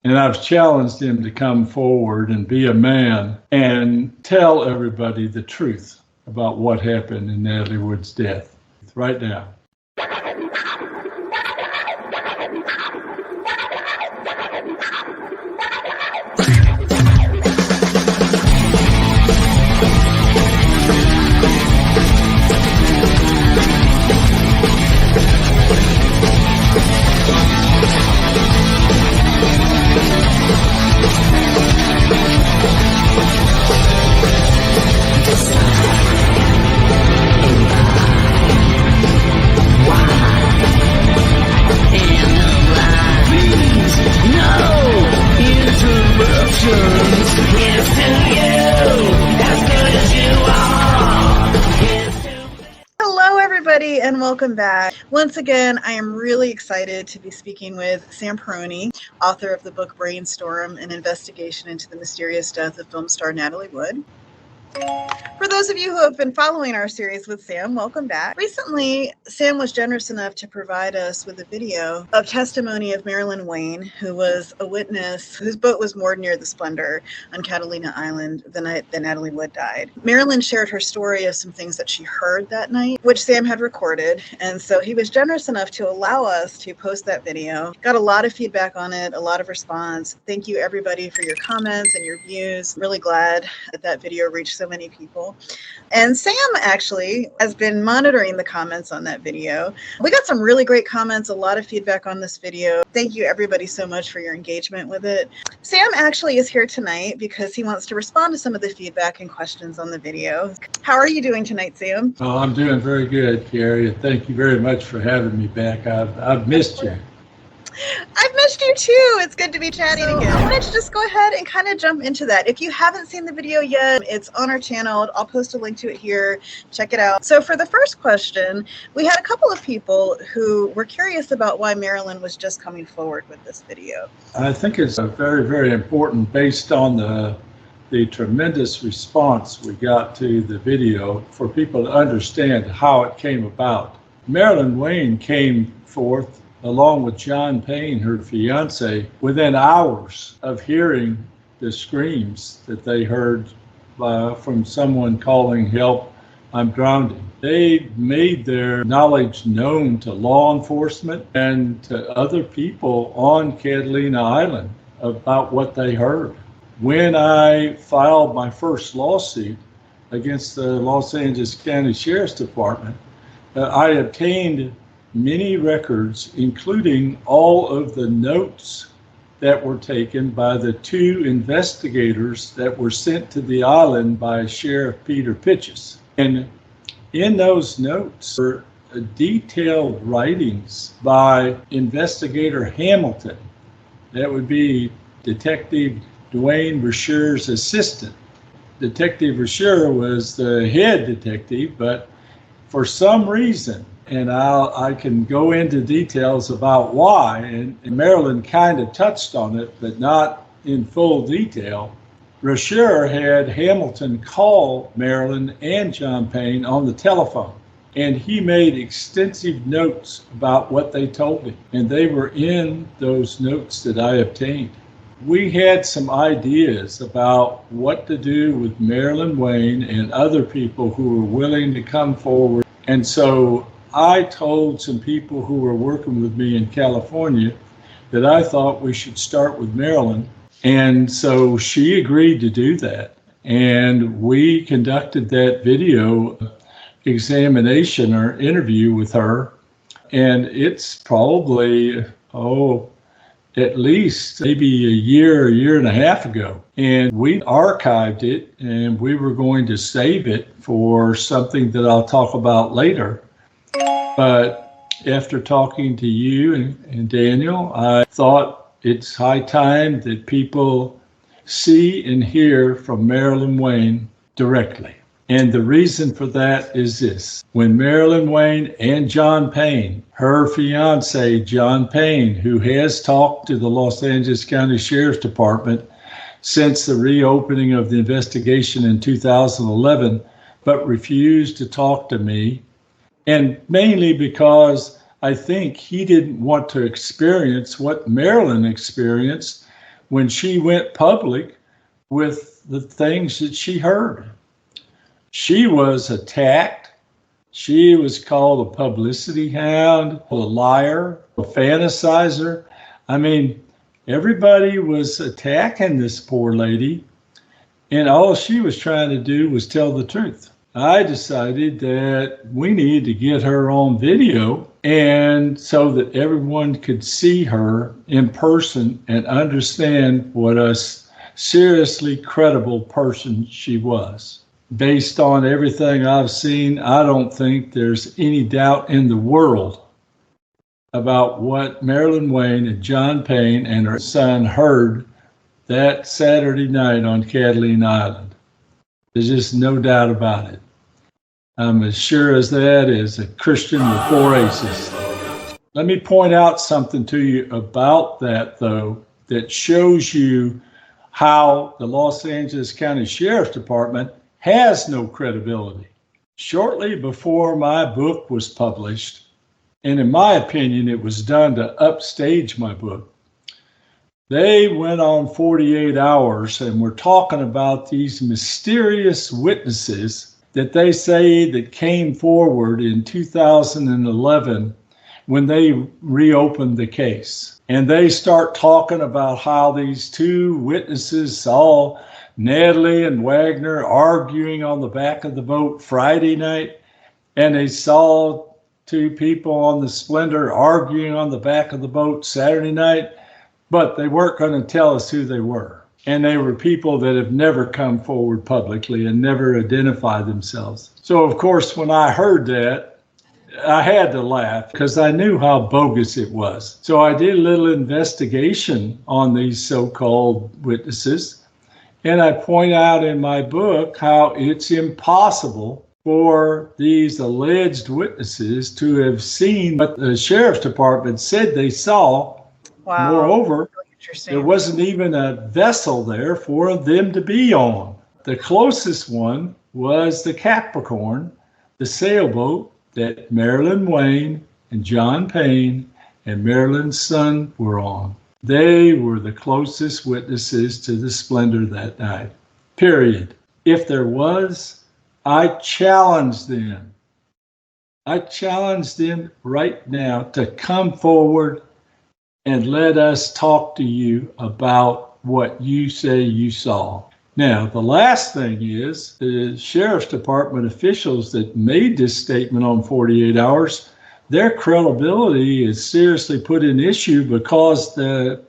And I've challenged him to come forward and be a man and tell everybody the truth about what happened in Natalie Wood's death right now. And welcome back. Once again, I am really excited to be speaking with Sam Perroni, author of the book Brainstorm, an investigation into the mysterious death of film star Natalie Wood. For those of you who have been following our series with Sam, welcome back. Recently, Sam was generous enough to provide us with a video of testimony of Marilyn Wayne, who was a witness whose boat was moored near the Splendor on Catalina Island the night that Natalie Wood died. Marilyn shared her story of some things that she heard that night, which Sam had recorded, and so he was generous enough to allow us to post that video. Got a lot of feedback on it, a lot of response. Thank you everybody for your comments and your views. Really glad that that video reached so many people. And Sam actually has been monitoring the comments on that video. We got some really great comments, a lot of feedback on this video. Thank you everybody so much for your engagement with it. Sam actually is here tonight because he wants to respond to some of the feedback and questions on the video. How are you doing tonight, Sam? Oh, I'm doing very good, Carrie. Thank you very much for having me back. I've missed you. I've missed you too. It's good to be chatting again. I wanted to just go ahead and kind of jump into that. If you haven't seen the video yet, it's on our channel. I'll post a link to it here. Check it out. So for the first question, we had a couple of people who were curious about why Marilyn was just coming forward with this video. I think it's very, very important based on the tremendous response we got to the video for people to understand how it came about. Marilyn Wayne came forth along with John Payne, her fiance, within hours of hearing the screams that they heard from someone calling, "Help, I'm drowning." They made their knowledge known to law enforcement and to other people on Catalina Island about what they heard. When I filed my first lawsuit against the Los Angeles County Sheriff's Department, I obtained many records, including all of the notes that were taken by the two investigators that were sent to the island by Sheriff Peter Pitches. And in those notes were detailed writings by investigator Hamilton. That would be Detective Dwayne Brashear's assistant. Detective Brashear was the head detective, but for some reason, and I can go into details about why, and Marilyn kind of touched on it, but not in full detail. Brashear had Hamilton call Marilyn and John Payne on the telephone, and he made extensive notes about what they told him, and they were in those notes that I obtained. We had some ideas about what to do with Marilyn Wayne and other people who were willing to come forward, and so I told some people who were working with me in California that I thought we should start with Marilyn. And so she agreed to do that. And we conducted that video examination or interview with her. And it's probably, at least maybe a year and a half ago. And we archived it and we were going to save it for something that I'll talk about later. But after talking to you and Daniel, I thought it's high time that people see and hear from Marilyn Wayne directly. And the reason for that is this. When Marilyn Wayne and John Payne, her fiance, John Payne, who has talked to the Los Angeles County Sheriff's Department since the reopening of the investigation in 2011, but refused to talk to me, and mainly because I think he didn't want to experience what Marilyn experienced when she went public with the things that she heard. She was attacked. She was called a publicity hound, a liar, a fantasizer. I mean, everybody was attacking this poor lady, and all she was trying to do was tell the truth. I decided that we needed to get her on video, and so that everyone could see her in person and understand what a seriously credible person she was. Based on everything I've seen, I don't think there's any doubt in the world about what Marilyn Wayne and John Payne and her son heard that Saturday night on Catalina Island. There's just no doubt about it. I'm as sure as that as a Christian with 4 aces. Let me point out something to you about that, though, that shows you how the Los Angeles County Sheriff's Department has no credibility. Shortly before my book was published, and in my opinion, it was done to upstage my book, they went on 48 hours and were talking about these mysterious witnesses that they say that came forward in 2011 when they reopened the case. And they start talking about how these 2 witnesses saw Natalie and Wagner arguing on the back of the boat Friday night, and they saw 2 people on the Splendor arguing on the back of the boat Saturday night, but they weren't going to tell us who they were. And they were people that have never come forward publicly and never identified themselves. So, of course, when I heard that, I had to laugh because I knew how bogus it was. So I did a little investigation on these so-called witnesses, and I point out in my book how it's impossible for these alleged witnesses to have seen what the Sheriff's Department said they saw. Wow. Moreover, there wasn't even a vessel there for them to be on. The closest one was the Capricorn, the sailboat that Marilyn Wayne and John Payne and Marilyn's son were on. They were the closest witnesses to the Splendor that night, period. If there was, I challenge them. I challenge them right now to come forward and let us talk to you about what you say you saw. Now, the last thing is the Sheriff's Department officials that made this statement on 48 hours, their credibility is seriously put in issue because the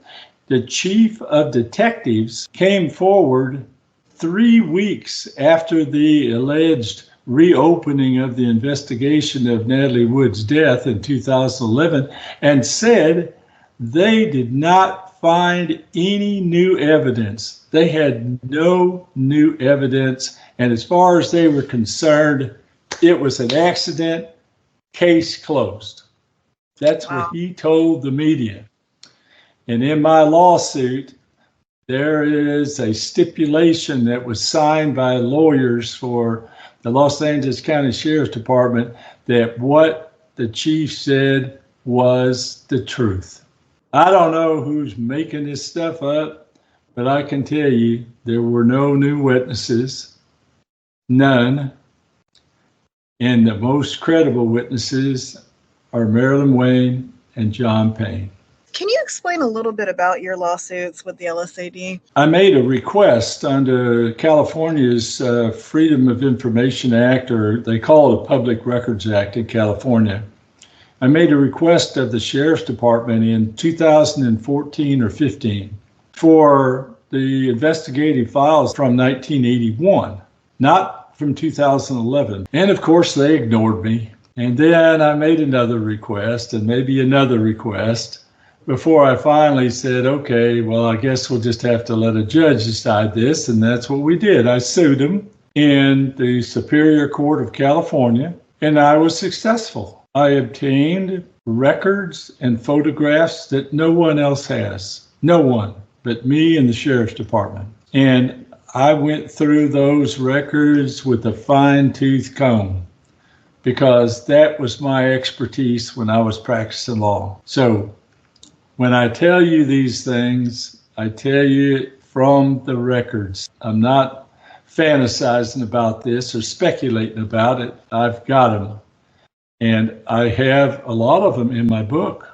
chief of detectives came forward 3 weeks after the alleged reopening of the investigation of Natalie Wood's death in 2011 and said they did not find any new evidence. They had no new evidence, and as far as they were concerned, it was an accident, case closed. That's what he told the media. And in my lawsuit, there is a stipulation that was signed by lawyers for the Los Angeles County Sheriff's Department that what the chief said was the truth. I don't know who's making this stuff up, but I can tell you there were no new witnesses, none. And the most credible witnesses are Marilyn Wayne and John Payne. Can you explain a little bit about your lawsuits with the LSAD? I made a request under California's Freedom of Information Act, or they call it a Public Records Act in California. I made a request of the Sheriff's Department in 2014 or 15 for the investigative files from 1981, not from 2011. And of course, they ignored me. And then I made another request and maybe another request before I finally said, okay, well, I guess we'll just have to let a judge decide this. And that's what we did. I sued him in the Superior Court of California, and I was successful. I obtained records and photographs that no one else has. No one but me and the Sheriff's Department. And I went through those records with a fine-tooth comb because that was my expertise when I was practicing law. So when I tell you these things, I tell you from the records, I'm not fantasizing about this or speculating about it. I've got them. And I have a lot of them in my book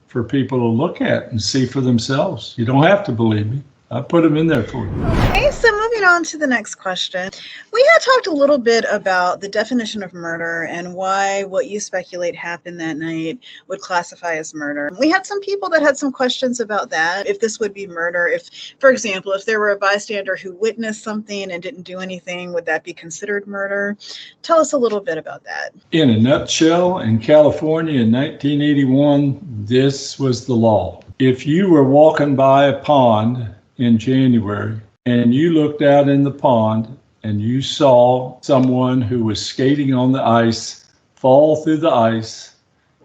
for people to look at and see for themselves. You don't have to believe me. I put them in there for you. Okay, so moving on to the next question. We had talked a little bit about the definition of murder and why what you speculate happened that night would classify as murder. We had some people that had some questions about that, if this would be murder. If, for example, if there were a bystander who witnessed something and didn't do anything, would that be considered murder? Tell us a little bit about that. In a nutshell, in California in 1981, this was the law. If you were walking by a pond in January, and you looked out in the pond and you saw someone who was skating on the ice fall through the ice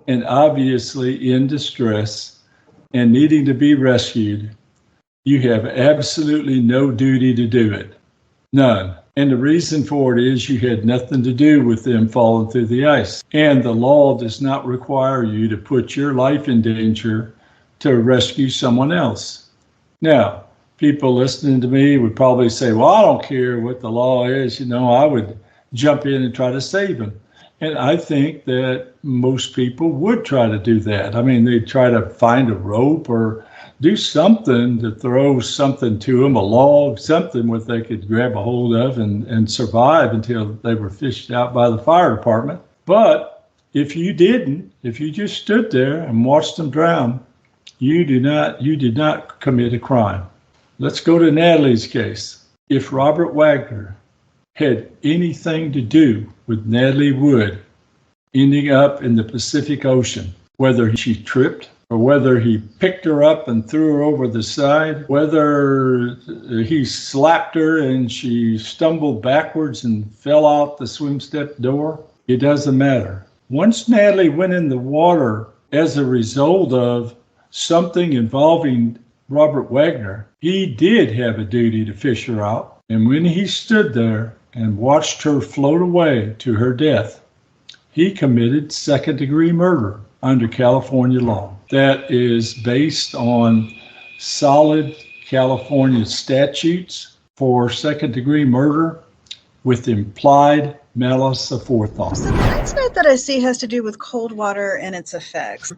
and obviously in distress and needing to be rescued, you have absolutely no duty to do it. None. And the reason for it is you had nothing to do with them falling through the ice. And the law does not require you to put your life in danger to rescue someone else. Now, people listening to me would probably say, well, I don't care what the law is. I would jump in and try to save him. And I think that most people would try to do that. I mean, they'd try to find a rope or do something to throw something to them, a log, something what they could grab a hold of and survive until they were fished out by the fire department. But if you didn't, if you just stood there and watched them drown, you did not commit a crime. Let's go to Natalie's case. If Robert Wagner had anything to do with Natalie Wood ending up in the Pacific Ocean, whether she tripped or whether he picked her up and threw her over the side, whether he slapped her and she stumbled backwards and fell out the swim step door, it doesn't matter. Once Natalie went in the water as a result of something involving Robert Wagner, he did have a duty to fish her out. And when he stood there and watched her float away to her death, he committed second-degree murder under California law. That is based on solid California statutes for second-degree murder with implied malice aforethought. So the next note that I see has to do with cold water and its effects.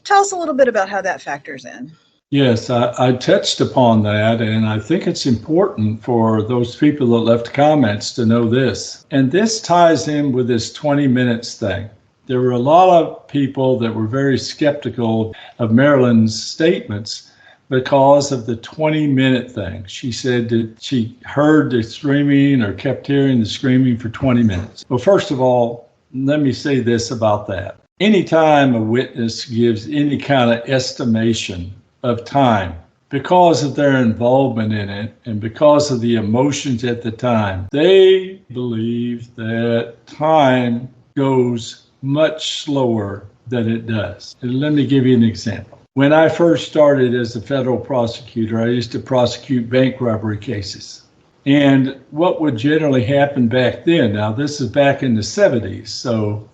Tell us a little bit about how that factors in. Yes, I touched upon that, and I think it's important for those people that left comments to know this. And this ties in with this 20 minutes thing. There were a lot of people that were very skeptical of Marilyn's statements because of the 20-minute thing. She said that she heard the screaming or kept hearing the screaming for 20 minutes. Well, first of all, let me say this about that. Anytime a witness gives any kind of estimation of time, because of their involvement in it and because of the emotions at the time, they believe that time goes much slower than it does. And let me give you an example. When I first started as a federal prosecutor, I used to prosecute bank robbery cases. And what would generally happen back then, now this is back in the 70s, so,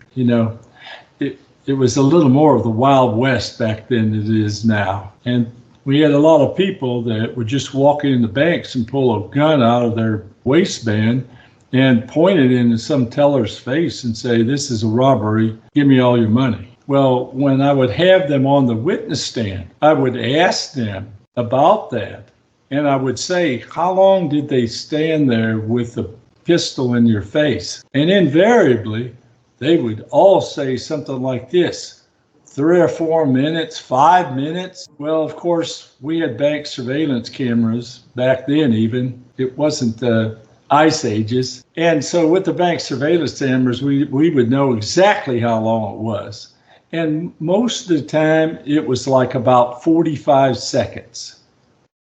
it was a little more of the Wild West back then than it is now. And we had a lot of people that would just walk in the banks and pull a gun out of their waistband and point it into some teller's face and say, this is a robbery, give me all your money. Well, when I would have them on the witness stand, I would ask them about that. And I would say, how long did they stand there with the pistol in your face? And invariably, they would all say something like this, 3 or 4 minutes, 5 minutes. Well, of course, we had bank surveillance cameras back then even. It wasn't the ice ages. And so with the bank surveillance cameras, we would know exactly how long it was. And most of the time, it was like about 45 seconds.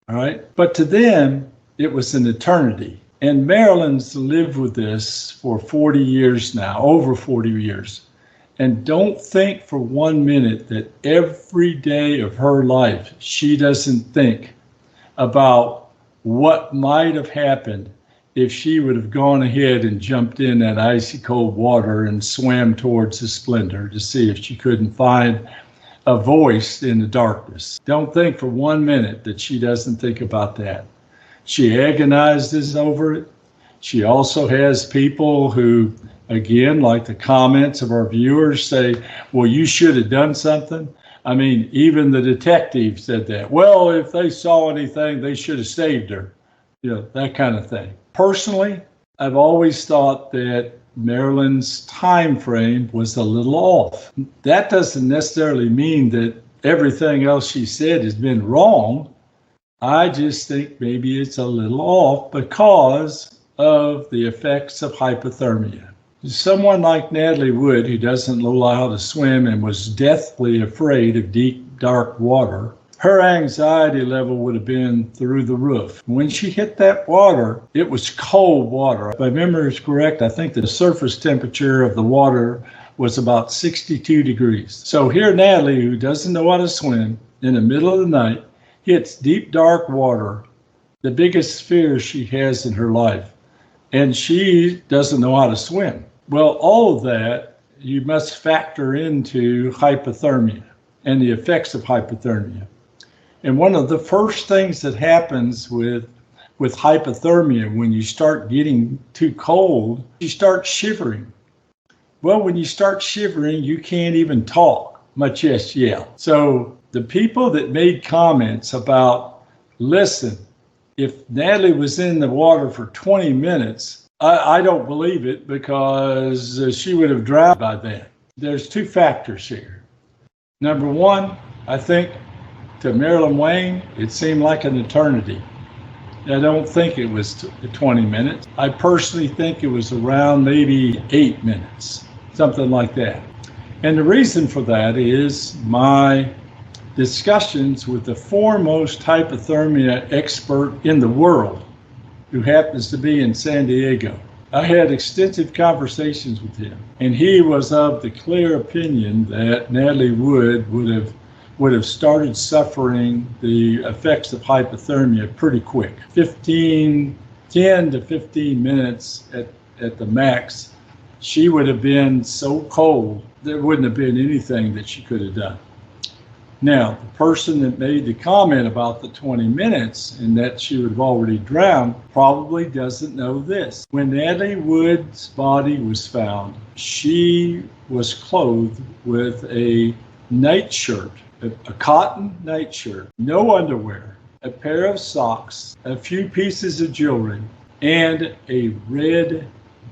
All right. But to them, it was an eternity. And Marilyn's lived with this for 40 years now, over 40 years. And don't think for 1 minute that every day of her life, she doesn't think about what might have happened if she would have gone ahead and jumped in that icy cold water and swam towards the Splendor to see if she couldn't find a voice in the darkness. Don't think for 1 minute that she doesn't think about that. She agonizes over it. She also has people who, again, like the comments of our viewers, say, well, you should have done something. I mean, even the detective said that. Well, if they saw anything, they should have saved her. That kind of thing. Personally, I've always thought that Marilyn's time frame was a little off. That doesn't necessarily mean that everything else she said has been wrong. I just think maybe it's a little off because of the effects of hypothermia. Someone like Natalie Wood, who doesn't know how to swim and was deathly afraid of deep, dark water, her anxiety level would have been through the roof. When she hit that water, it was cold water. If my memory is correct, I think the surface temperature of the water was about 62 degrees. So here Natalie, who doesn't know how to swim, in the middle of the night, hits deep, dark water, the biggest fear she has in her life, and she doesn't know how to swim. Well, all of that, you must factor into hypothermia and the effects of hypothermia. And one of the first things that happens with hypothermia, when you start getting too cold, you start shivering. Well, when you start shivering, you can't even talk, much less yell. So the people that made comments about, listen, if Natalie was in the water for 20 minutes, I don't believe it, because she would have drowned by then. There's two factors here. Number one, I think to Marilyn Wayne, it seemed like an eternity. I don't think it was 20 minutes. I personally think it was around maybe 8 minutes, something like that. And the reason for that is my discussions with the foremost hypothermia expert in the world, who happens to be in San Diego. I had extensive conversations with him, and he was of the clear opinion that Natalie Wood would have started suffering the effects of hypothermia pretty quick. 10 to 15 minutes at the max, she would have been so cold, there wouldn't have been anything that she could have done. Now, the person that made the comment about the 20 minutes and that she would have already drowned probably doesn't know this. When Natalie Wood's body was found, she was clothed with a nightshirt, a cotton nightshirt, no underwear, a pair of socks, a few pieces of jewelry, and a red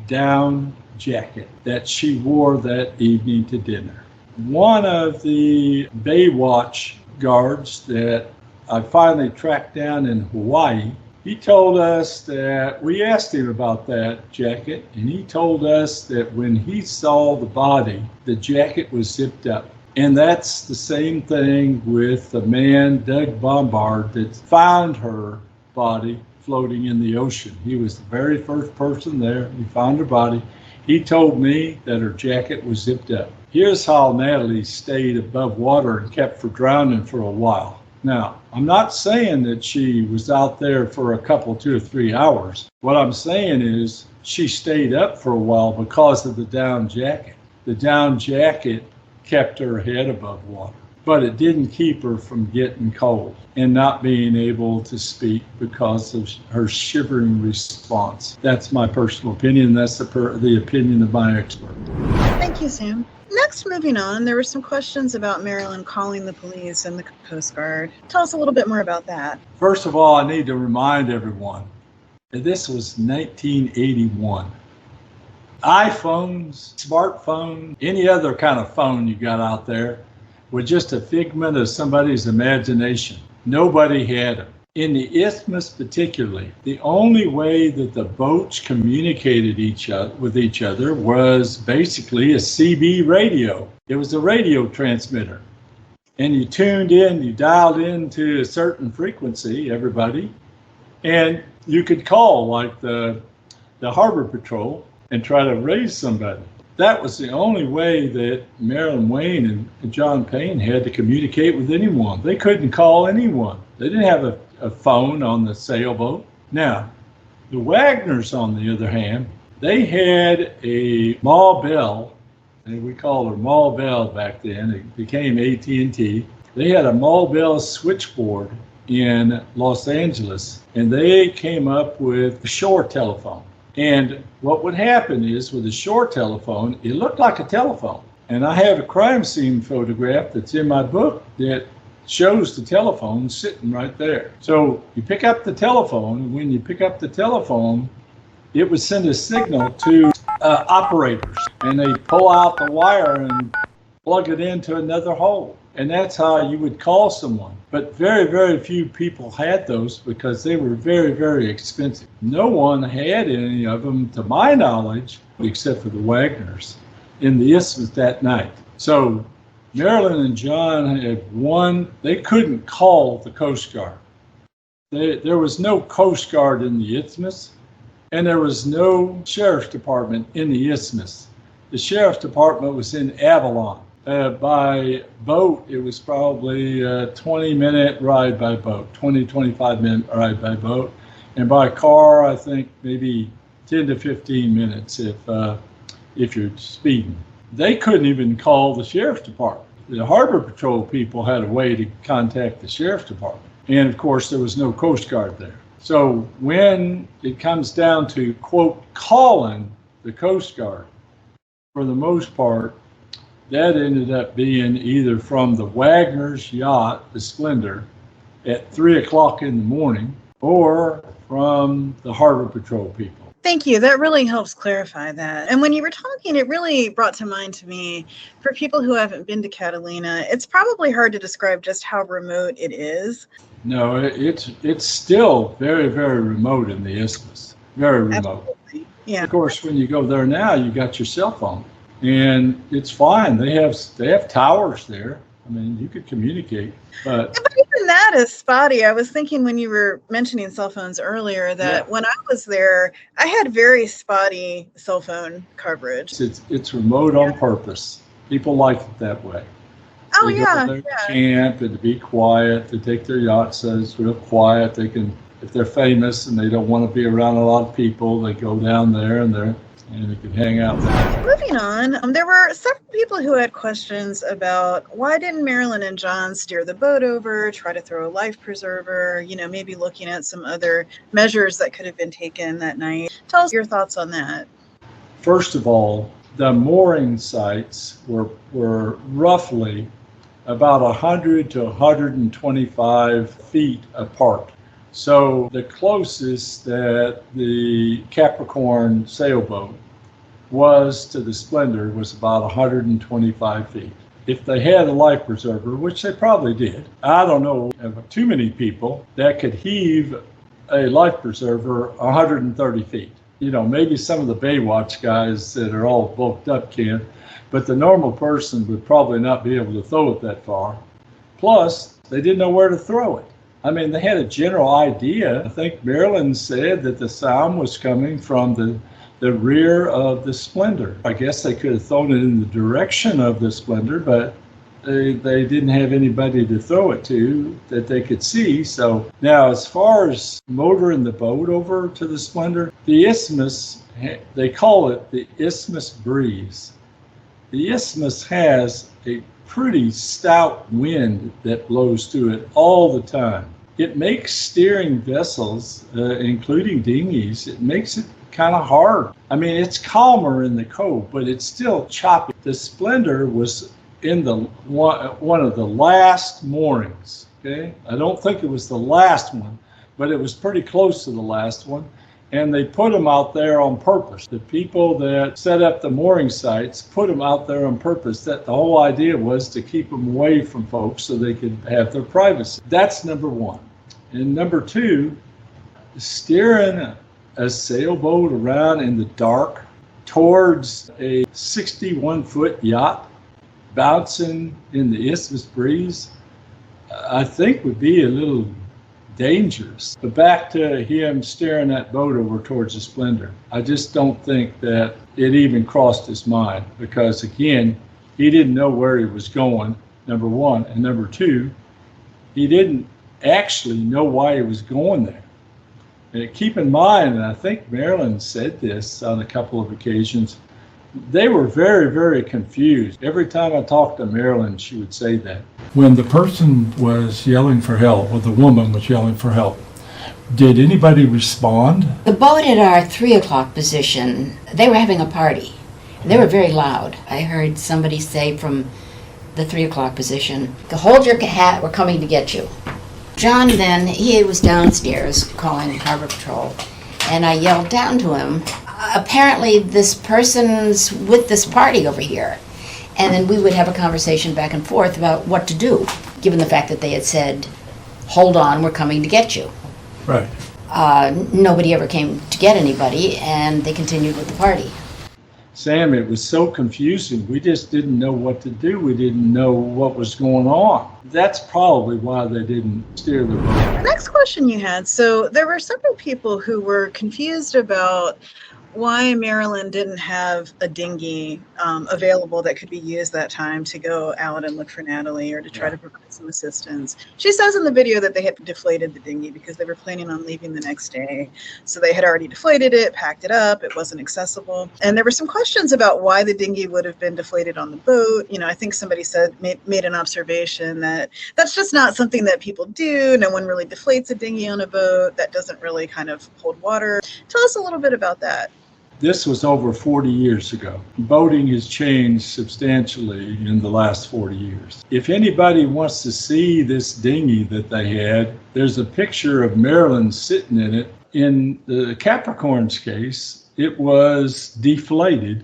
down jacket that she wore that evening to dinner. One of the Baywatch guards that I finally tracked down in Hawaii, he told us that, we asked him about that jacket, and he told us that when he saw the body, the jacket was zipped up. And that's the same thing with the man, Doug Bombard, that found her body floating in the ocean. He was the very first person there. He found her body. He told me that her jacket was zipped up. Here's how Natalie stayed above water and kept from drowning for a while. Now, I'm not saying that she was out there for a couple, 2 or 3 hours. What I'm saying is she stayed up for a while because of the down jacket. The down jacket kept her head above water, but it didn't keep her from getting cold and not being able to speak because of her shivering response. That's my personal opinion. That's the opinion of my expert. Thank you, Sam. Next, moving on, there were some questions about Marilyn calling the police and the Coast Guard. Tell us a little bit more about that. First of all, I need to remind everyone that this was 1981. iPhones, smartphone, any other kind of phone you got out there were just a figment of somebody's imagination. Nobody had them. In the Isthmus particularly, the only way that the boats communicated with each other was basically a CB radio. It was a radio transmitter. And you tuned in, you dialed into a certain frequency, everybody, and you could call like the Harbor Patrol and try to raise somebody. That was the only way that Marilyn Wayne and John Payne had to communicate with anyone. They couldn't call anyone. They didn't have a phone on the sailboat. Now, the Wagners, on the other hand, they had a Ma Bell and we called her Mall Bell back then. It became AT&T. They had a Mall Bell switchboard in Los Angeles, and they came up with a shore telephone. And what would happen is with a shore telephone, it looked like a telephone. And I have a crime scene photograph that's in my book that shows the telephone sitting right there. So you pick up the telephone, and when you pick up the telephone, it would send a signal to operators, and they pull out the wire and plug it into another hole. And that's how you would call someone. But very, very few people had those because they were very, very expensive. No one had any of them, to my knowledge, except for the Wagners, in the Isthmus that night. So Marilyn and John had one. They couldn't call the Coast Guard. There was no Coast Guard in the Isthmus, and there was no Sheriff's Department in the Isthmus. The Sheriff's Department was in Avalon. By boat, it was probably a 20-minute ride by boat, 25-minute ride by boat. And by car, I think maybe 10 to 15 minutes if you're speeding. They couldn't even call the Sheriff's Department. The Harbor Patrol people had a way to contact the Sheriff's Department. And of course, there was no Coast Guard there. So when it comes down to, quote, calling the Coast Guard, for the most part, that ended up being either from the Wagner's yacht, the Splendor, at 3 o'clock in the morning, or from the Harbor Patrol people. Thank you. That really helps clarify that. And when you were talking, it really brought to mind to me, for people who haven't been to Catalina, it's probably hard to describe just how remote it is. No, it's still very, very remote in the Isthmus. Very remote. Absolutely. Yeah. Of course, when you go there now, you got your cell phone. And it's fine. They have towers there. I mean, you could communicate, but even that is spotty. I was thinking when you were mentioning cell phones earlier that when I was there, I had very spotty cell phone coverage. It's remote on purpose. People like it that way. Oh, they go there to camp and to be quiet, to take their yacht so it's real quiet. They can, if they're famous and they don't want to be around a lot of people, they go down there and they can hang out there. Moving on, there were several people who had questions about why didn't Marilyn and John steer the boat over, try to throw a life preserver, maybe looking at some other measures that could have been taken that night. Tell us your thoughts on that. First of all, the mooring sites were roughly about 100 to 125 feet apart. So the closest that the Capricorn sailboat was to the Splendor was about 125 feet. If they had a life preserver, which they probably did, I don't know of too many people that could heave a life preserver 130 feet. Maybe some of the Baywatch guys that are all bulked up can, but the normal person would probably not be able to throw it that far. Plus, they didn't know where to throw it. I mean, they had a general idea. I think Marilyn said that the sound was coming from the rear of the Splendor. I guess they could have thrown it in the direction of the Splendor, but they didn't have anybody to throw it to that they could see. So now, as far as motoring the boat over to the Splendor, the Isthmus, they call it the Isthmus breeze. The Isthmus has a pretty stout wind that blows through it all the time. It makes steering vessels, including dinghies, it makes it kind of hard. I mean, it's calmer in the cove, but it's still choppy. The Splendor was in the one of the last moorings. Okay, I don't think it was the last one, but it was pretty close to the last one. And they put them out there on purpose. The people that set up the mooring sites put them out there on purpose. That the whole idea was to keep them away from folks so they could have their privacy. That's number one. And number two, steering a sailboat around in the dark towards a 61-foot yacht bouncing in the Isthmus breeze, I think would be a little dangerous. But back to him steering that boat over towards the Splendor, I just don't think that it even crossed his mind, because again, he didn't know where he was going, number one, and number two, he didn't actually know why he was going there. And keep in mind, and I think Marilyn said this on a couple of occasions, They were very, very confused. Every time I talked to Marilyn, she would say that. When the person was yelling for help, or the woman was yelling for help, did anybody respond? The boat at our 3 o'clock position, they were having a party. They were very loud. I heard somebody say from the 3 o'clock position, "Hold your hat, we're coming to get you." John then, he was downstairs calling Harbor Patrol, and I yelled down to him, "Apparently this person's with this party over here." And then we would have a conversation back and forth about what to do, given the fact that they had said, "Hold on, we're coming to get you." Right. Nobody ever came to get anybody, and they continued with the party. Sam, it was so confusing. We just didn't know what to do. We didn't know what was going on. That's probably why they didn't steer the boat. The next question you had, so there were several people who were confused about why Marilyn didn't have a dinghy available that could be used that time to go out and look for Natalie or to try to provide some assistance. She says in the video that they had deflated the dinghy because they were planning on leaving the next day. So they had already deflated it, packed it up, it wasn't accessible. And there were some questions about why the dinghy would have been deflated on the boat. You know, I think somebody said, made an observation that that's just not something that people do. No one really deflates a dinghy on a boat. That doesn't really kind of hold water. Tell us a little bit about that. This was over 40 years ago. Boating has changed substantially in the last 40 years. If anybody wants to see this dinghy that they had, there's a picture of Marilyn sitting in it. In the Capricorn's case, it was deflated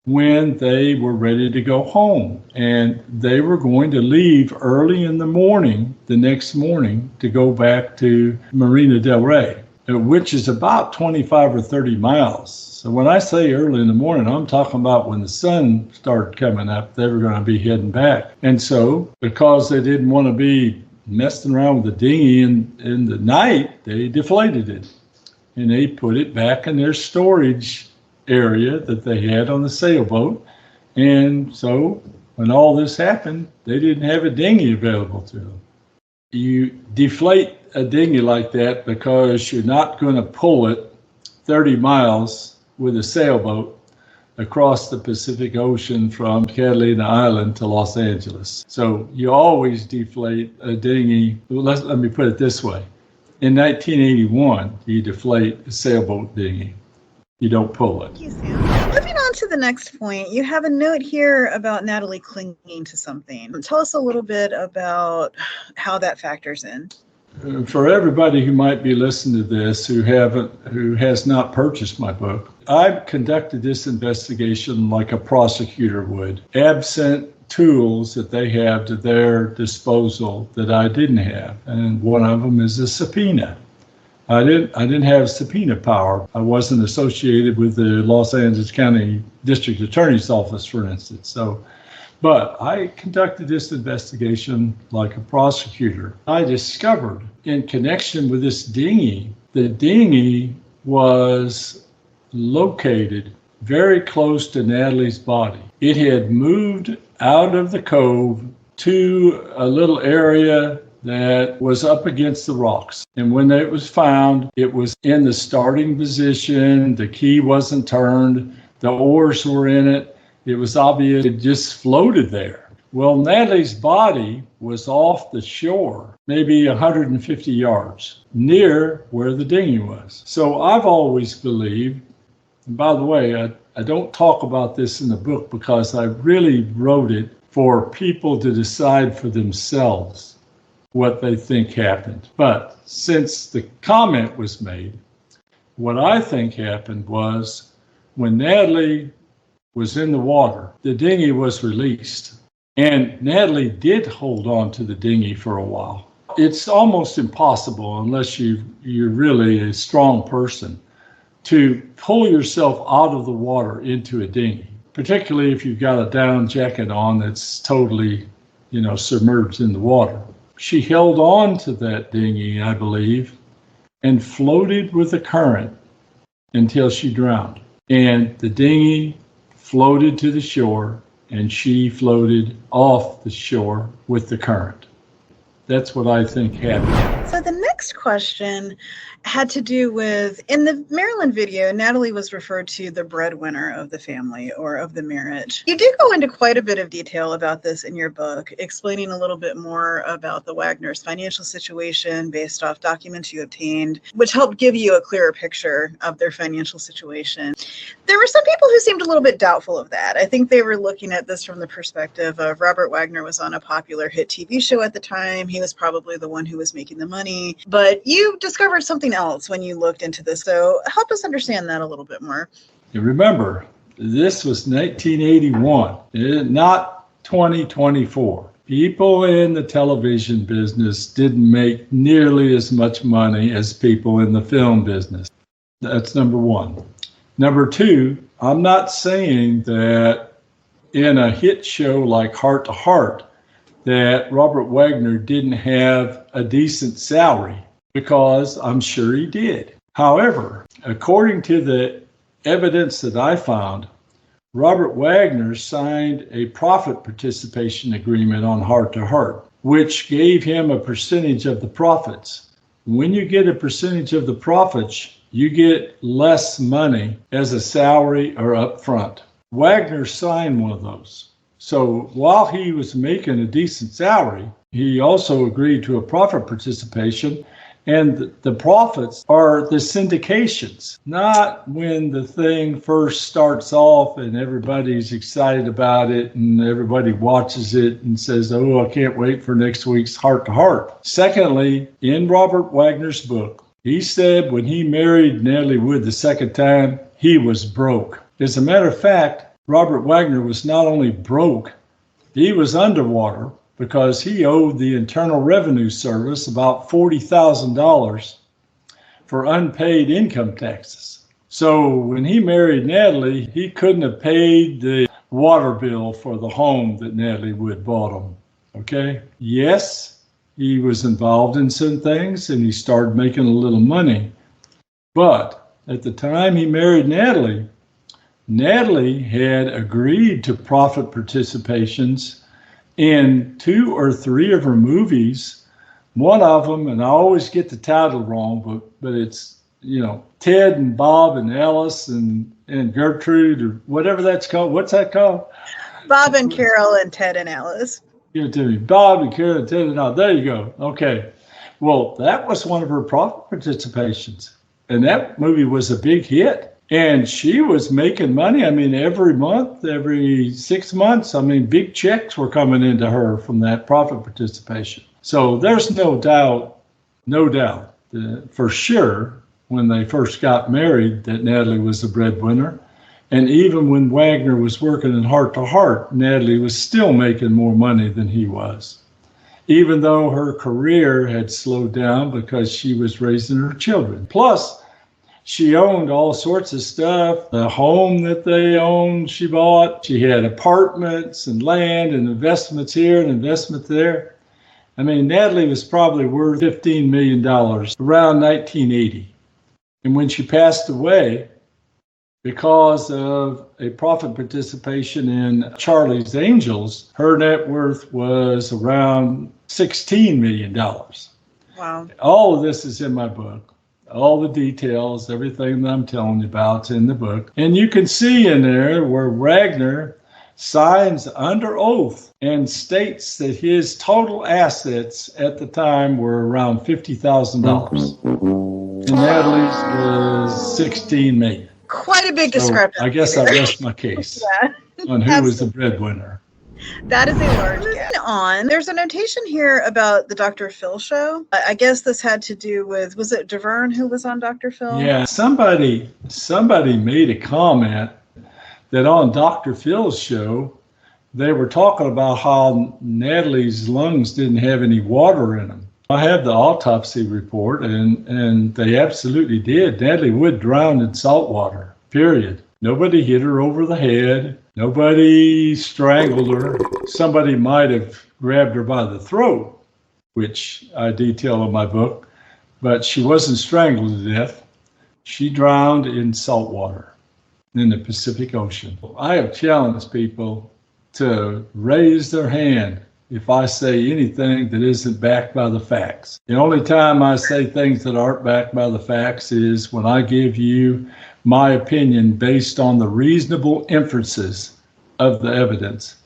when they were ready to go home. And they were going to leave early in the morning, the next morning, to go back to Marina del Rey, which is about 25 or 30 miles. So when I say early in the morning, I'm talking about when the sun started coming up, they were going to be heading back. And so because they didn't want to be messing around with the dinghy in the night, they deflated it. And they put it back in their storage area that they had on the sailboat. And so when all this happened, they didn't have a dinghy available to them. You deflate a dinghy like that because you're not going to pull it 30 miles with a sailboat across the Pacific Ocean from Catalina Island to Los Angeles. So you always deflate a dinghy. Let me put it this way. In 1981, you deflate a sailboat dinghy. You don't pull it. Thank you, Sam. Moving on to the next point, you have a note here about Natalie clinging to something. Tell us a little bit about how that factors in. For everybody who might be listening to this who has not purchased my book, I've conducted this investigation like a prosecutor would, absent tools that they have to their disposal that I didn't have. And one of them is a subpoena. I didn't have subpoena power. I wasn't associated with the Los Angeles County District Attorney's Office, for instance. But I conducted this investigation like a prosecutor. I discovered in connection with this dinghy, the dinghy was located very close to Natalie's body. It had moved out of the cove to a little area that was up against the rocks. And when it was found, it was in the starting position. The key wasn't turned. The oars were in it. It was obvious it just floated there. Well, Natalie's body was off the shore, maybe 150 yards, near where the dinghy was. So I've always believed, and by the way, I don't talk about this in the book because I really wrote it for people to decide for themselves what they think happened. But since the comment was made, what I think happened was when Natalie was in the water, the dinghy was released. And Natalie did hold on to the dinghy for a while. It's almost impossible, unless you're really a strong person, to pull yourself out of the water into a dinghy, particularly if you've got a down jacket on that's totally, submerged in the water. She held on to that dinghy, I believe, and floated with the current until she drowned. And the dinghy floated to the shore, and she floated off the shore with the current. That's what I think happened. So the next question had to do with, in the Marilyn video, Natalie was referred to the breadwinner of the family or of the marriage. You do go into quite a bit of detail about this in your book, explaining a little bit more about the Wagner's financial situation based off documents you obtained, which helped give you a clearer picture of their financial situation. There were some people who seemed a little bit doubtful of that. I think they were looking at this from the perspective of Robert Wagner was on a popular hit TV show at the time. He was probably the one who was making the money. But you discovered something else when you looked into this. So help us understand that a little bit more. You remember, this was 1981, not 2024. People in the television business didn't make nearly as much money as people in the film business. That's number one. Number two, I'm not saying that in a hit show like Heart to Heart, that Robert Wagner didn't have a decent salary, because I'm sure he did. However, according to the evidence that I found, Robert Wagner signed a profit participation agreement on Heart to Heart, which gave him a percentage of the profits. When you get a percentage of the profits, you get less money as a salary or upfront. Wagner signed one of those. So while he was making a decent salary, he also agreed to a profit participation, and the profits are the syndications, not when the thing first starts off and everybody's excited about it and everybody watches it and says, oh, I can't wait for next week's Heart to Heart. Secondly, in Robert Wagner's book, he said when he married Natalie Wood the second time, he was broke. As a matter of fact, Robert Wagner was not only broke, he was underwater because he owed the Internal Revenue Service about $40,000 for unpaid income taxes. So when he married Natalie, he couldn't have paid the water bill for the home that Natalie Wood bought him. Okay? Yes, he was involved in some things and he started making a little money. But at the time he married Natalie, Natalie had agreed to profit participations in 2 or 3 of her movies. One of them, and I always get the title wrong, but it's, Ted and Bob and Alice and Gertrude, or whatever that's called. What's that called? Bob and Carol and Ted and Alice. Give it to me. Bob and Carol and Ted and Alice. There you go. Okay. Well, that was one of her profit participations. And that movie was a big hit. And she was making money. I mean, every month, every 6 months, big checks were coming into her from that profit participation. So there's no doubt, for sure, when they first got married, that Natalie was the breadwinner. And even when Wagner was working in Heart to Heart, Natalie was still making more money than he was, even though her career had slowed down because she was raising her children. Plus, she owned all sorts of stuff. The home that they owned, she bought. She had apartments and land and investments here and investment there. Natalie was probably worth $15 million around 1980. And when she passed away, because of a profit participation in Charlie's Angels, her net worth was around $16 million. Wow. All of this is in my book. All the details, everything that I'm telling you about is in the book. And you can see in there where Wagner signs under oath and states that his total assets at the time were around $50,000. And Natalie's was $16 million. Quite a big discrepancy. I guess I rest my case on who was the breadwinner. That is a large gap. There's a notation here about the Dr. Phil show. I guess this had to do with, was it Davern who was on Dr. Phil? Yeah, somebody made a comment that on Dr. Phil's show, they were talking about how Natalie's lungs didn't have any water in them. I have the autopsy report, and they absolutely did. Natalie Wood drowned in salt water, period. Nobody hit her over the head. Nobody strangled her. Somebody might have grabbed her by the throat, which I detail in my book, but she wasn't strangled to death. She drowned in salt water in the Pacific Ocean. I have challenged people to raise their hand if I say anything that isn't backed by the facts. The only time I say things that aren't backed by the facts is when I give you my opinion based on the reasonable inferences of the evidence.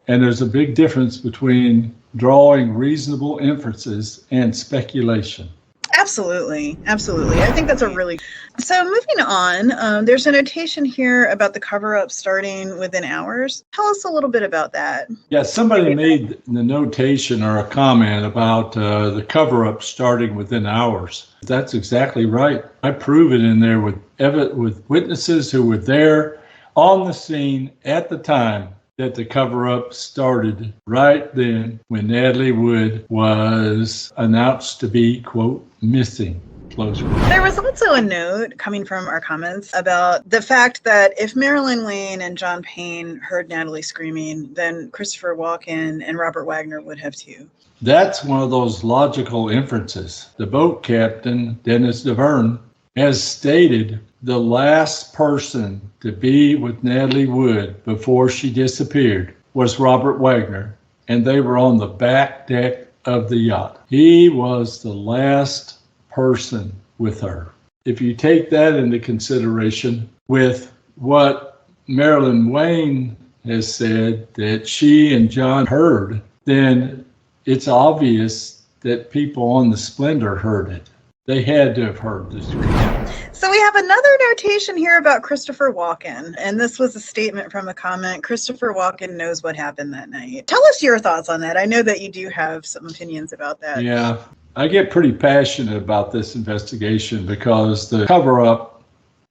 And there's a big difference between drawing reasonable inferences and speculation. Absolutely. Absolutely. I think that's a really... So moving on, there's a notation here about the cover-up starting within hours. Tell us a little bit about that. Yeah, somebody made the notation or a comment about the cover-up starting within hours. That's exactly right. I prove it in there with witnesses who were there on the scene at the time that the cover-up started right then when Natalie Wood was announced to be, quote, missing, close quote. There was also a note coming from our comments about the fact that if Marilyn Wayne and John Payne heard Natalie screaming, then Christopher Walken and Robert Wagner would have too. That's one of those logical inferences. The boat captain, Dennis Davern, has stated the last person to be with Natalie Wood before she disappeared was Robert Wagner, and they were on the back deck of the yacht. He was the last person with her. If you take that into consideration with what Marilyn Wayne has said that she and John heard, then it's obvious that people on the Splendor heard it. They had to have heard this. So we have another notation here about Christopher Walken, and this was a statement from a comment. Christopher Walken knows what happened that night. Tell us your thoughts on that. I know that you do have some opinions about that. Yeah, I get pretty passionate about this investigation because the cover-up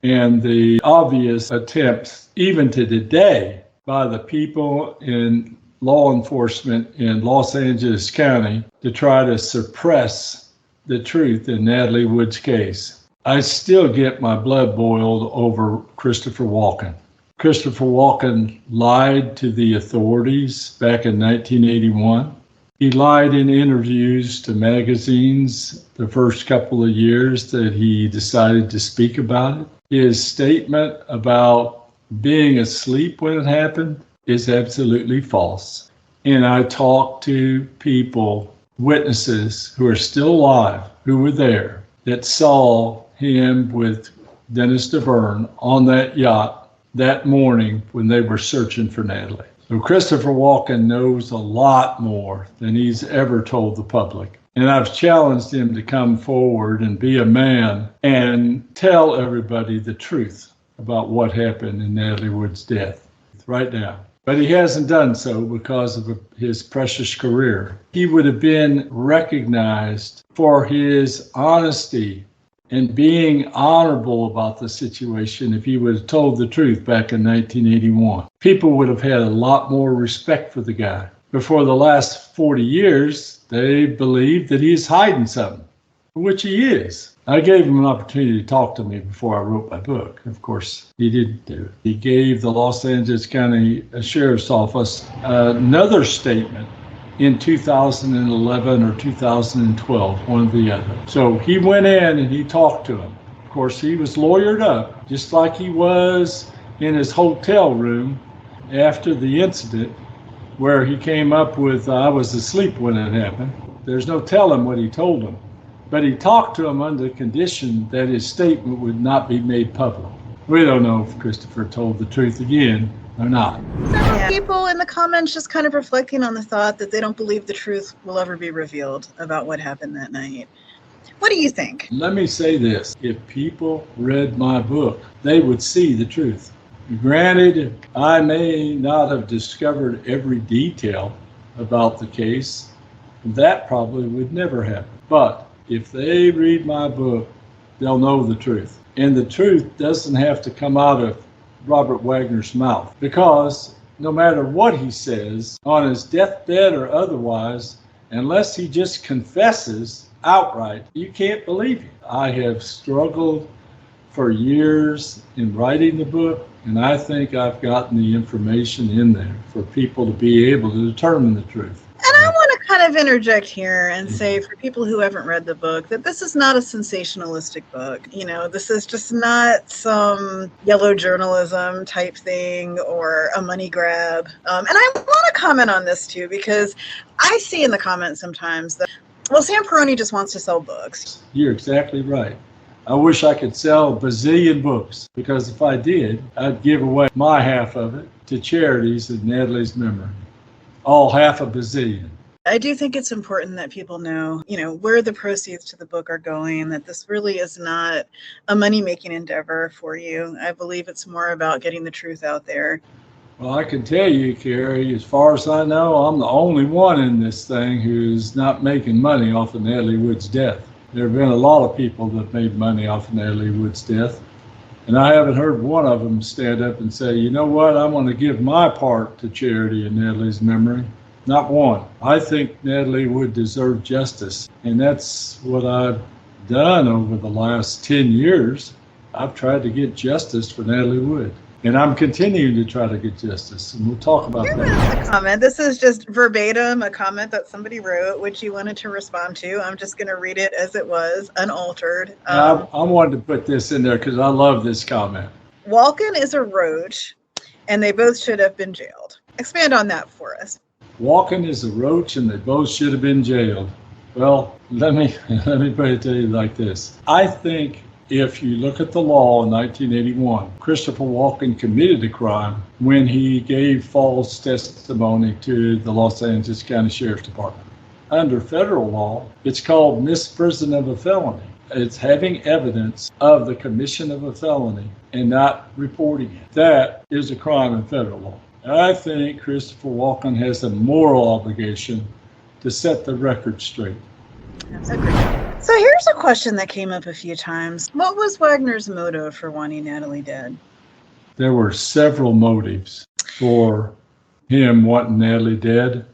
and the obvious attempts, even to today, by the people in law enforcement in Los Angeles County to try to suppress the truth in Natalie Wood's case. I still get my blood boiled over Christopher Walken. Christopher Walken lied to the authorities back in 1981. He lied in interviews to magazines the first couple of years that he decided to speak about it. His statement about being asleep when it happened is absolutely false. And I talked to people, witnesses who are still alive, who were there, that saw him with Dennis Davern on that yacht that morning when they were searching for Natalie. So Christopher Walken knows a lot more than he's ever told the public. And I've challenged him to come forward and be a man and tell everybody the truth about what happened in Natalie Wood's death right now. But he hasn't done so because of his precious career. He would have been recognized for his honesty and being honorable about the situation if he would have told the truth back in 1981. People would have had a lot more respect for the guy. But for the last 40 years, they believed that he's hiding something, which he is. I gave him an opportunity to talk to me before I wrote my book. Of course, he didn't do it. He gave the Los Angeles County Sheriff's Office another statement in 2011 or 2012, one or the other. So he went in and he talked to him. Of course, he was lawyered up, just like he was in his hotel room after the incident where he came up with, I was asleep when it happened. There's no telling what he told him. But he talked to him under the condition that his statement would not be made public. We don't know if Christopher told the truth again or not. Several people in the comments just kind of reflecting on the thought that they don't believe the truth will ever be revealed about what happened that night. What do you think? Let me say this. If people read my book, they would see the truth. Granted, I may not have discovered every detail about the case. That probably would never happen. But if they read my book, they'll know the truth. And the truth doesn't have to come out of Robert Wagner's mouth, because no matter what he says on his deathbed or otherwise, unless he just confesses outright, you can't believe it. I have struggled for years in writing the book, and I think I've gotten the information in there for people to be able to determine the truth. And I want to kind of interject here and say, for people who haven't read the book, that this is not a sensationalistic book. You know, this is just not some yellow journalism type thing or a money grab. And I want to comment on this too, because I see in the comments sometimes that, well, Sam Perroni just wants to sell books. You're exactly right. I wish I could sell a bazillion books, because if I did, I'd give away my half of it to charities in Natalie's memory. All half a bazillion. I do think it's important that people know, where the proceeds to the book are going, that this really is not a money-making endeavor for you. I believe it's more about getting the truth out there. Well, I can tell you, Carrie, as far as I know, I'm the only one in this thing who's not making money off of Natalie Wood's death. There have been a lot of people that made money off of Natalie Wood's death, and I haven't heard one of them stand up and say, you know what, I'm going to give my part to charity in Natalie's memory. Not one. I think Natalie Wood deserved justice, and that's what I've done over the last 10 years. I've tried to get justice for Natalie Wood. And I'm continuing to try to get justice, and we'll talk about Here that. is a comment. This is just verbatim, a comment that somebody wrote, which you wanted to respond to. I'm just going to read it as it was, unaltered. I wanted to put this in there because I love this comment. Walken is a roach, and they both should have been jailed. Expand on that for us. Walken is a roach, and they both should have been jailed. Well, let me put it to you like this. I think if you look at the law in 1981, Christopher Walken committed a crime when he gave false testimony to the Los Angeles County Sheriff's Department. Under federal law, it's called misprision of a felony. It's having evidence of the commission of a felony and not reporting it. That is a crime in federal law. I think Christopher Walken has a moral obligation to set the record straight. Agreed. So here's a question that came up a few times. What was Wagner's motive for wanting Natalie dead? There were several motives for him wanting Natalie dead,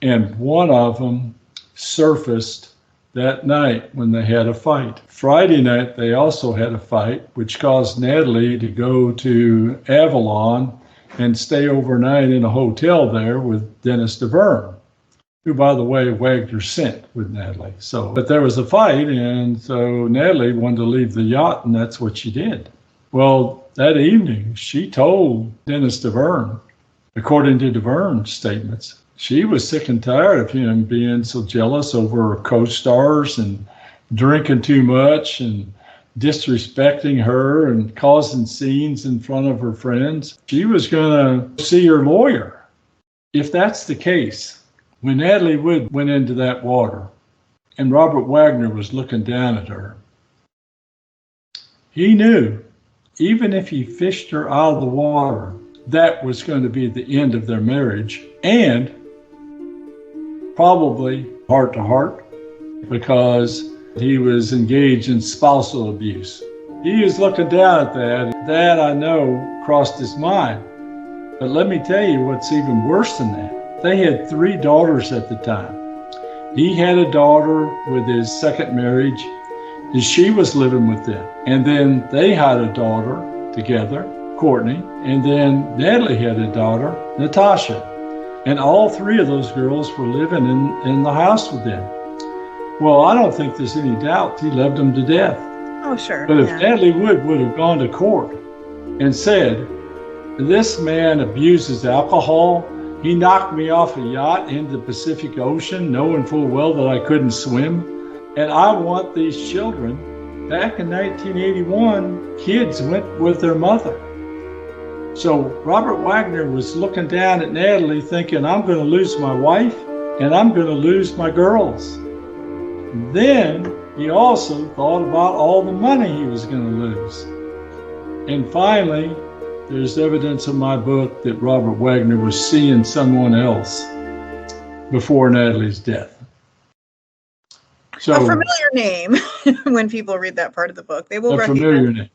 and one of them surfaced that night when they had a fight. Friday night, they also had a fight, which caused Natalie to go to Avalon and stay overnight in a hotel there with Dennis Davern, who, by the way, Wagner sent with Natalie. But there was a fight, and so Natalie wanted to leave the yacht, and that's what she did. Well, that evening, she told Dennis Davern, according to Davern's statements, she was sick and tired of him being so jealous over her co-stars and drinking too much and disrespecting her and causing scenes in front of her friends. She was going to see her lawyer. If that's the case, when Natalie Wood went into that water and Robert Wagner was looking down at her, he knew even if he fished her out of the water, that was going to be the end of their marriage, and probably heart to heart, because he was engaged in spousal abuse. He was looking down at that. That, I know, crossed his mind. But let me tell you what's even worse than that. They had 3 daughters at the time. He had a daughter with his second marriage, and she was living with them. And then they had a daughter together, Courtney, and then Natalie had a daughter, Natasha. And all 3 of those girls were living in the house with them. Well, I don't think there's any doubt he loved them to death. Oh, sure. But if Natalie Wood would have gone to court and said, this man abuses alcohol, he knocked me off a yacht into the Pacific Ocean, knowing full well that I couldn't swim, and I want these children. Back in 1981, kids went with their mother. So Robert Wagner was looking down at Natalie thinking, I'm going to lose my wife and I'm going to lose my girls. Then he also thought about all the money he was going to lose. And finally, there's evidence in my book that Robert Wagner was seeing someone else before Natalie's death. So, a familiar name. When people read that part of the book, they will recognize. A familiar name.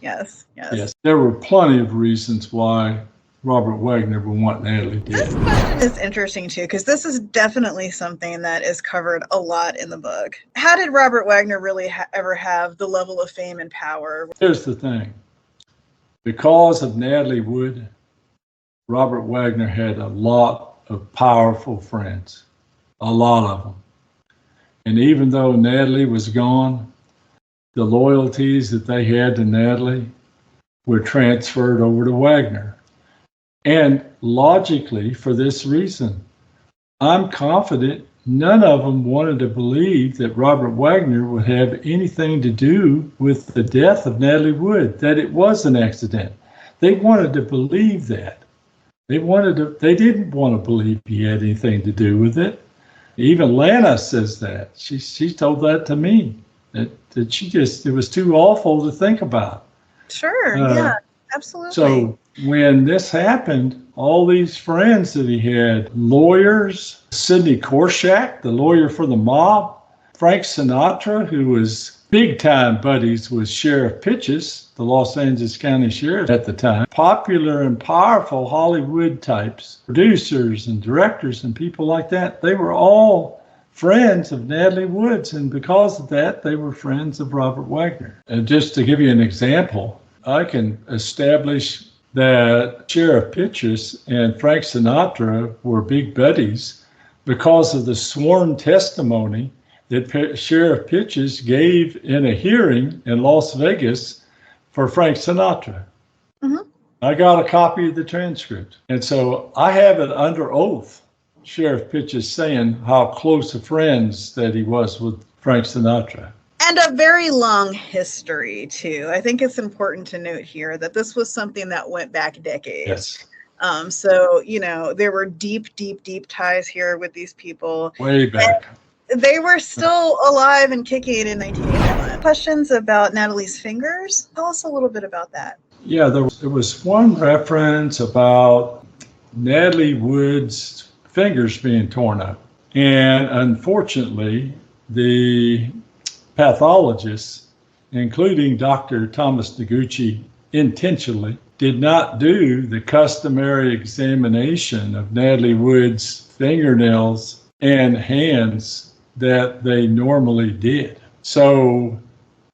Yes. Yes. There were plenty of reasons why Robert Wagner would want Natalie dead. This question is interesting too, because this is definitely something that is covered a lot in the book. How did Robert Wagner really ever have the level of fame and power? Here's the thing. Because of Natalie Wood, Robert Wagner had a lot of powerful friends, a lot of them. And even though Natalie was gone, the loyalties that they had to Natalie were transferred over to Wagner. And logically, for this reason, I'm confident none of them wanted to believe that Robert Wagner would have anything to do with the death of Natalie Wood, that it was an accident. They wanted to believe that. They didn't want to believe he had anything to do with it. Even Lana says that. She told that to me, that it was too awful to think about. Sure, yeah, absolutely. So when this happened, all these friends that he had, lawyers, Sidney Korshak, the lawyer for the mob, Frank Sinatra, who was big time buddies with Sheriff Pitches, the Los Angeles County Sheriff at the time, popular and powerful Hollywood types, producers and directors and people like that, they were all friends of Natalie Wood's, and because of that, they were friends of Robert Wagner. And just to give you an example, I can establish that Sheriff Pitches and Frank Sinatra were big buddies because of the sworn testimony that Sheriff Pitches gave in a hearing in Las Vegas for Frank Sinatra. Mm-hmm. I got a copy of the transcript. And so I have it under oath, Sheriff Pitches saying how close of friends that he was with Frank Sinatra. And a very long history, too. I think it's important to note here that this was something that went back decades. Yes. So, there were deep ties here with these people. Way back. And they were still alive and kicking in 1981. Questions about Natalie's fingers? Tell us a little bit about that. Yeah, there was one reference about Natalie Wood's fingers being torn up. And unfortunately, the pathologists, including Dr. Thomas Noguchi, intentionally did not do the customary examination of Natalie Wood's fingernails and hands that they normally did. So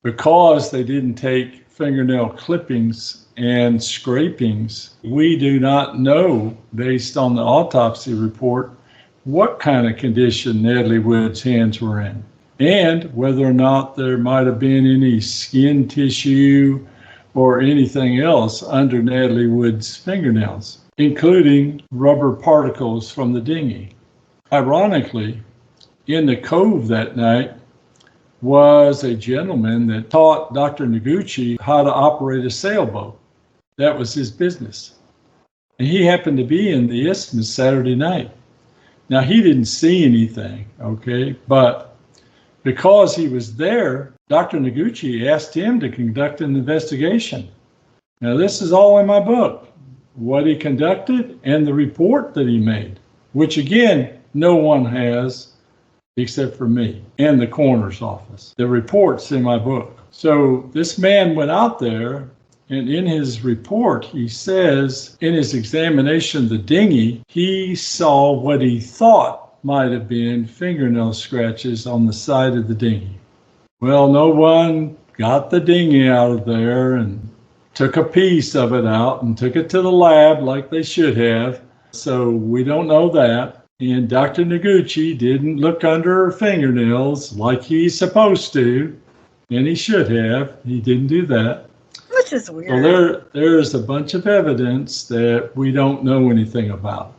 because they didn't take fingernail clippings and scrapings, we do not know, based on the autopsy report, what kind of condition Natalie Wood's hands were in, and whether or not there might have been any skin tissue or anything else under Natalie Wood's fingernails, including rubber particles from the dinghy. Ironically, in the cove that night was a gentleman that taught Dr. Noguchi how to operate a sailboat. That was his business. And he happened to be in the Isthmus Saturday night. Now, he didn't see anything, okay, but because he was there, Dr. Noguchi asked him to conduct an investigation. Now, this is all in my book, what he conducted and the report that he made, which again, no one has except for me and the coroner's office. The report's in my book. So this man went out there, and in his report, he says, in his examination of the dinghy, he saw what he thought might have been fingernail scratches on the side of the dinghy. Well, no one got the dinghy out of there and took a piece of it out and took it to the lab like they should have. So we don't know that. And Dr. Noguchi didn't look under her fingernails like he's supposed to, and he should have. He didn't do that. Which is weird. So there's a bunch of evidence that we don't know anything about.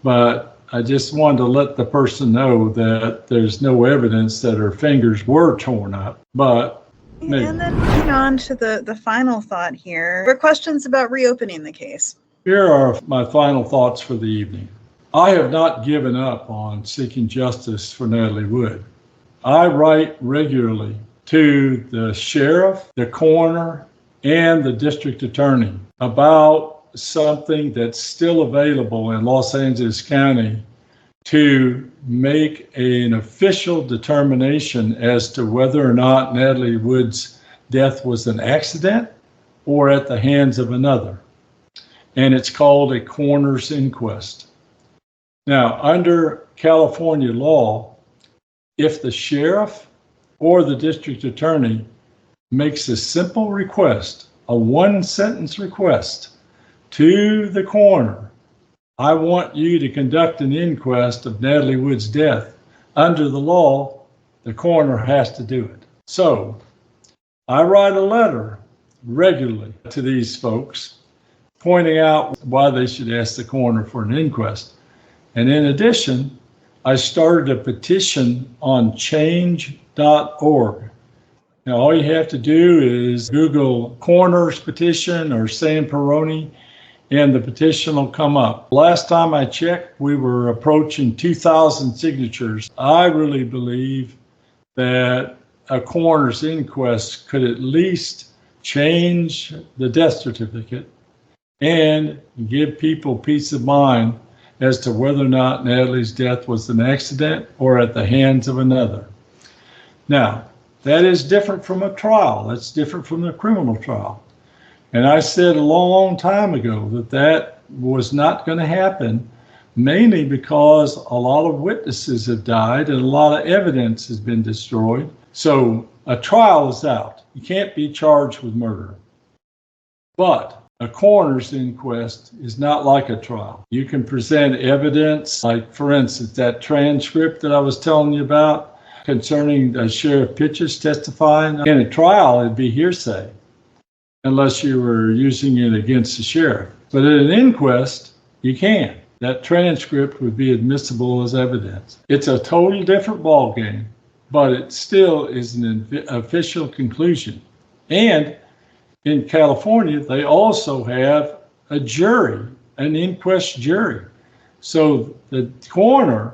But I just wanted to let the person know that there's no evidence that her fingers were torn up, but maybe. And then moving on to the final thought here. There are questions about reopening the case. Here are my final thoughts for the evening. I have not given up on seeking justice for Natalie Wood. I write regularly to the sheriff, the coroner, and the district attorney about something that's still available in Los Angeles County to make an official determination as to whether or not Natalie Wood's death was an accident or at the hands of another. And it's called a coroner's inquest. Now, under California law, if the sheriff or the district attorney makes a simple request, a one-sentence request to the coroner, I want you to conduct an inquest of Natalie Wood's death. Under the law, the coroner has to do it. So I write a letter regularly to these folks pointing out why they should ask the coroner for an inquest. And in addition, I started a petition on change.org. Now, all you have to do is Google coroner's petition or Sam Perroni, and the petition will come up. Last time I checked, we were approaching 2,000 signatures. I really believe that a coroner's inquest could at least change the death certificate and give people peace of mind as to whether or not Natalie's death was an accident or at the hands of another. Now, that is different from a trial. That's different from the criminal trial. And I said a long time ago that that was not going to happen, mainly because a lot of witnesses have died and a lot of evidence has been destroyed. So a trial is out. You can't be charged with murder. But a coroner's inquest is not like a trial. You can present evidence, like, for instance, that transcript that I was telling you about concerning Sheriff Pitch's testifying. In a trial, it'd be hearsay, unless you were using it against the sheriff. But at an inquest, you can't. That transcript would be admissible as evidence. It's a total different ballgame, but it still is an official conclusion. And in California, they also have a jury, an inquest jury. So the coroner,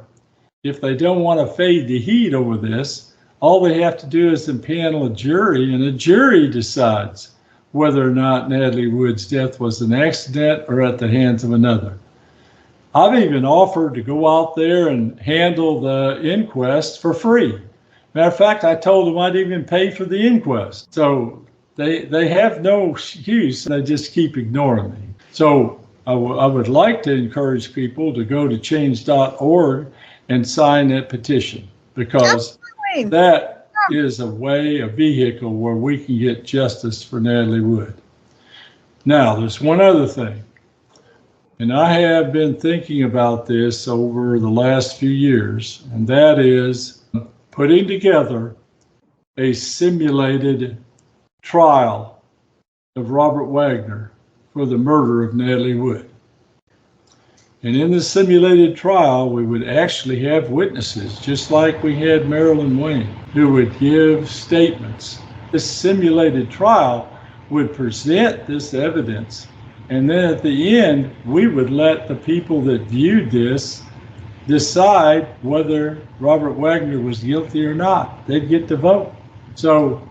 if they don't want to fade the heat over this, all they have to do is impanel a jury, and a jury decides whether or not Natalie Wood's death was an accident or at the hands of another. I've even offered to go out there and handle the inquest for free. Matter of fact, I told them I'd even pay for the inquest. So they have no excuse. They just keep ignoring me. So I would like to encourage people to go to change.org and sign that petition, because Absolutely. that is a way, a vehicle where we can get justice for Natalie Wood. Now, there's one other thing, and I have been thinking about this over the last few years, and that is putting together a simulated trial of Robert Wagner for the murder of Natalie Wood. And in the simulated trial, we would actually have witnesses, just like we had Marilyn Wayne, who would give statements. This simulated trial would present this evidence, and then at the end, we would let the people that viewed this decide whether Robert Wagner was guilty or not. They'd get to vote. So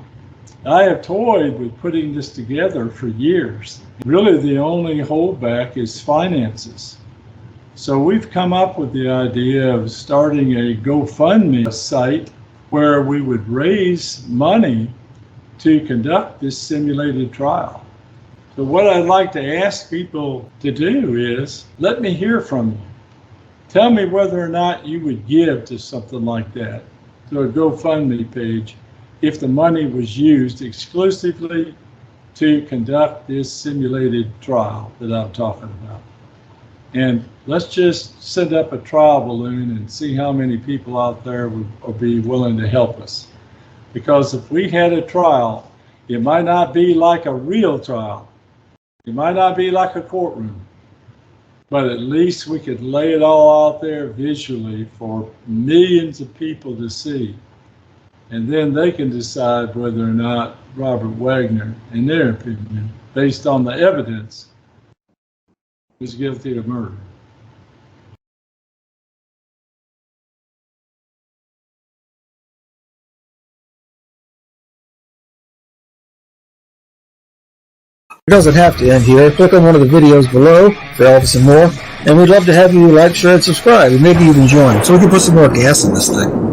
I have toyed with putting this together for years. Really, the only holdback is finances. So we've come up with the idea of starting a GoFundMe site where we would raise money to conduct this simulated trial. So what I'd like to ask people to do is, let me hear from you. Tell me whether or not you would give to something like that, to a GoFundMe page, if the money was used exclusively to conduct this simulated trial that I'm talking about. And let's just send up a trial balloon and see how many people out there would be willing to help us. Because if we had a trial, it might not be like a real trial. It might not be like a courtroom. But at least we could lay it all out there visually for millions of people to see. And then they can decide whether or not Robert Wagner, in their opinion, based on the evidence, was guilty of murder. It doesn't have to end here. Click on one of the videos below for Elvis and more. And we'd love to have you like, share, and subscribe, and maybe even join so we can put some more gas in this thing.